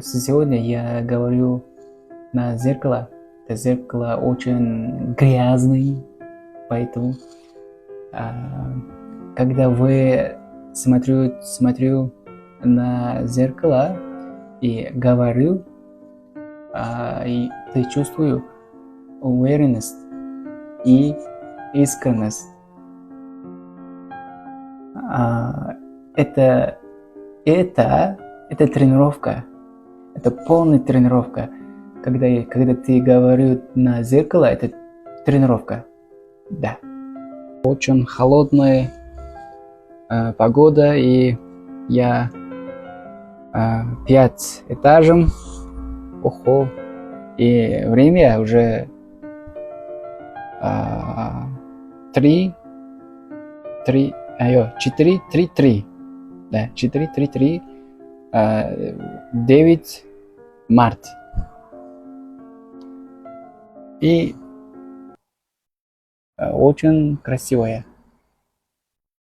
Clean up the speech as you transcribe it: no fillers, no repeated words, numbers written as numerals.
сегодня я говорю на зеркало. Это зеркало очень грязное, поэтому когда вы смотрю на зеркало и говорю, и ты чувствуешь уверенность и искренность. Это тренировка. Это полная тренировка. Когда ты говоришь на зеркало, это тренировка. Да. Очень холодная погода, и я 5 этажем. Ого. И время уже 4:33. Да, 4:33. 9 марта. И очень красивая.